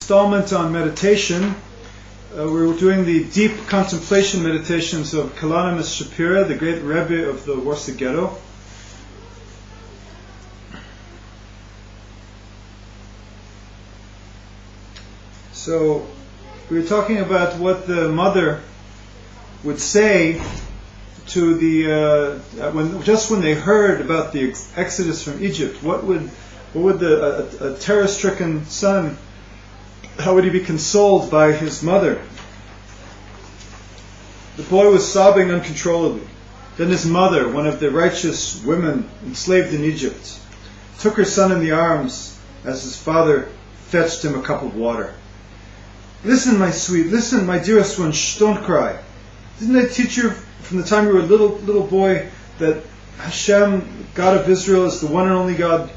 Installment on meditation. We're doing the deep contemplation meditations of Kalonymous Shapira, the great Rebbe of the Warsaw Ghetto. So we were talking about what the mother would say to the when they heard about the exodus from Egypt. What would a terror-stricken son, how would he be consoled by his mother? The boy was sobbing uncontrollably. Then his mother, one of the righteous women enslaved in Egypt, took her son in the arms as his father fetched him a cup of water. "Listen, my sweet, listen, my dearest one, shh, don't cry. Didn't I teach you from the time you were a little boy that Hashem, God of Israel, is the one and only God?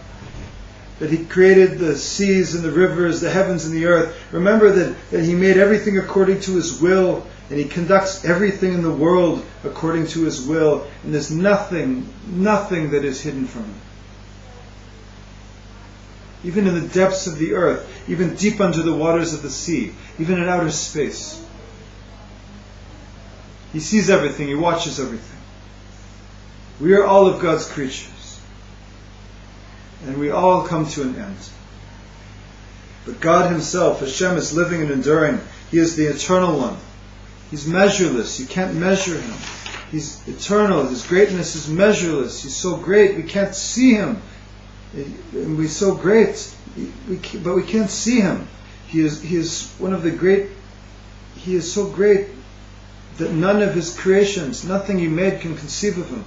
That He created the seas and the rivers, the heavens and the earth. Remember that He made everything according to His will, and He conducts everything in the world according to His will, and there's nothing that is hidden from Him. Even in the depths of the earth, even deep under the waters of the sea, even in outer space. He sees everything, He watches everything. We are all of God's creatures. And we all come to an end. But God Himself, Hashem, is living and enduring. He is the eternal one. He's measureless. You can't measure Him. He's eternal. His greatness is measureless. He's so great we can't see Him. And we're so great, but we can't see Him. He is one of the great. He is so great that none of His creations, nothing He made, can conceive of Him.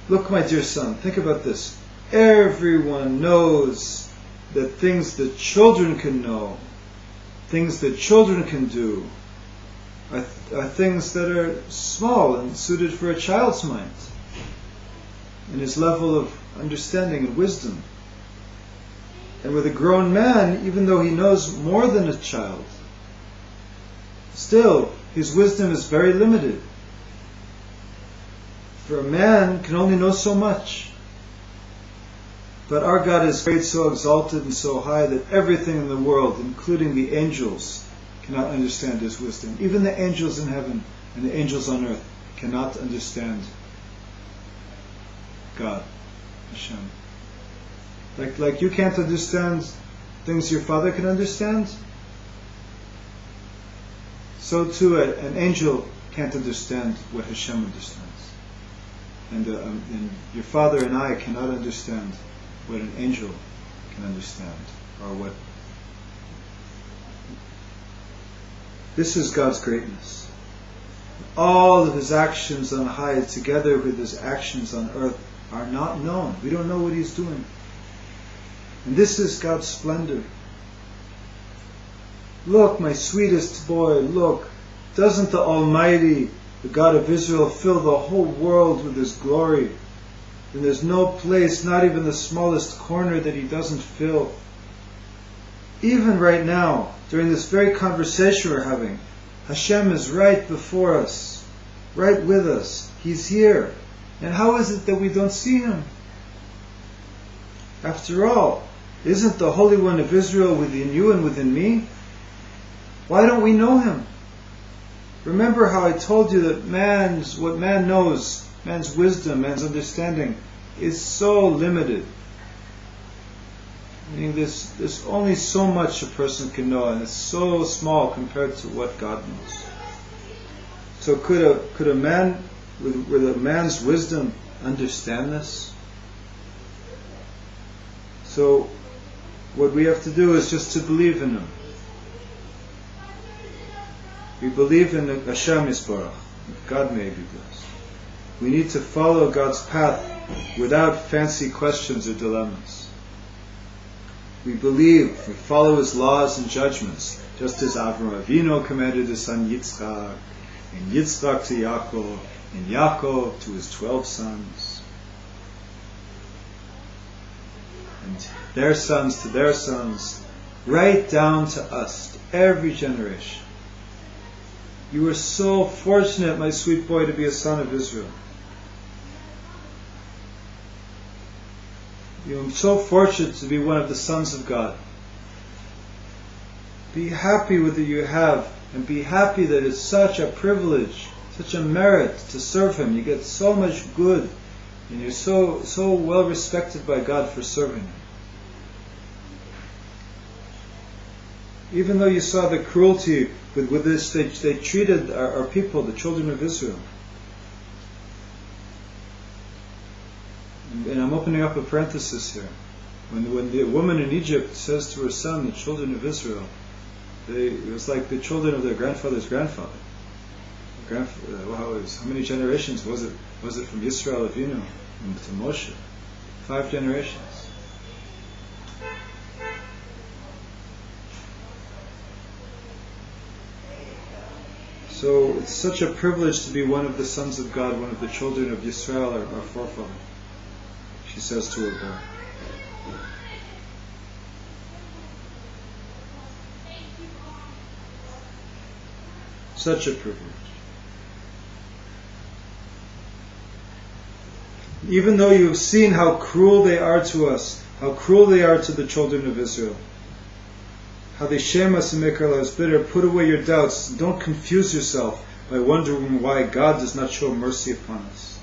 Look, my dear son, think about this. Everyone knows that things that children can know, things that children can do, are things that are small and suited for a child's mind and his level of understanding and wisdom. And with a grown man, even though he knows more than a child, still his wisdom is very limited. For a man can only know so much. But our God is great, so exalted and so high that everything in the world, including the angels, cannot understand His wisdom. Even the angels in heaven and the angels on earth cannot understand God, Hashem. Like you can't understand things your Father can understand, so too an angel can't understand what Hashem understands. And your Father and I cannot understand what an angel can understand, or what. This is God's greatness. All of His actions on high, together with His actions on earth, are not known. We don't know what He's doing. And this is God's splendor. Look, my sweetest boy, look. Doesn't the Almighty, the God of Israel, fill the whole world with His glory? And there's no place, not even the smallest corner, that He doesn't fill. Even right now, during this very conversation we're having, Hashem is right before us, right with us. He's here. And how is it that we don't see Him? After all, isn't the Holy One of Israel within you and within me? Why don't we know Him? Remember how I told you that what man knows, man's wisdom, man's understanding, is so limited. Meaning there's only so much a person can know, and it's so small compared to what God knows. So could a man with a man's wisdom understand this? So what we have to do is just to believe in Him. We believe in Hashem Yisborach. God may be blessed. We need to follow God's path without fancy questions or dilemmas. We believe, we follow His laws and judgments, just as Avraham Avinu commanded his son Yitzchak, and Yitzchak to Yaakov, and Yaakov to his 12 sons, and their sons to their sons, right down to us, to every generation. You are so fortunate, my sweet boy, to be a son of Israel. You are so fortunate to be one of the sons of God. Be happy with what you have, and be happy that it's such a privilege, such a merit to serve Him. You get so much good, and you're so well respected by God for serving Him. Even though you saw the cruelty with this, they treated our people, the children of Israel. And I'm opening up a parenthesis here. When the woman in Egypt says to her son, the children of Israel, it was like the children of their grandfather's grandfather. How many generations was it? Was it from Yisrael Avinu to Moshe? 5 generations. So it's such a privilege to be one of the sons of God, one of the children of Yisrael, our forefather. She says to her boy. Such a privilege. Even though you have seen how cruel they are to us, how cruel they are to the children of Israel, how they shame us and make our lives bitter, put away your doubts. Don't confuse yourself by wondering why God does not show mercy upon us.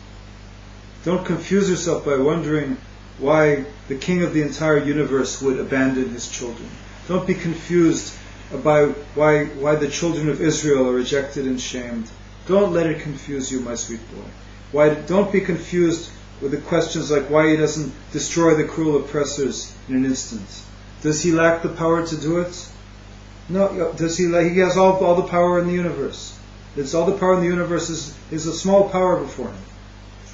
Don't confuse yourself by wondering why the King of the entire universe would abandon His children. Don't be confused by why the children of Israel are rejected and shamed. Don't let it confuse you, my sweet boy. Don't be confused with the questions like why He doesn't destroy the cruel oppressors in an instant. Does He lack the power to do it? No. Does He? He has all the power in the universe. All the power in the universe is a small power before Him.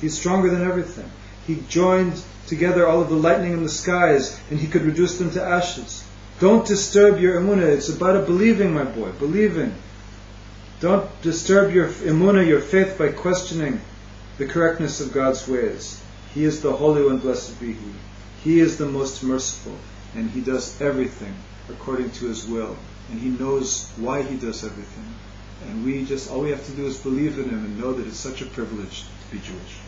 He's stronger than everything. He joined together all of the lightning in the skies, and He could reduce them to ashes. Don't disturb your emunah. It's about a believing, my boy. Believing. Don't disturb your emunah, your faith, by questioning the correctness of God's ways. He is the Holy One, blessed be He. He is the most merciful, and He does everything according to His will, and He knows why He does everything. And all we have to do is believe in Him and know that it's such a privilege to be Jewish.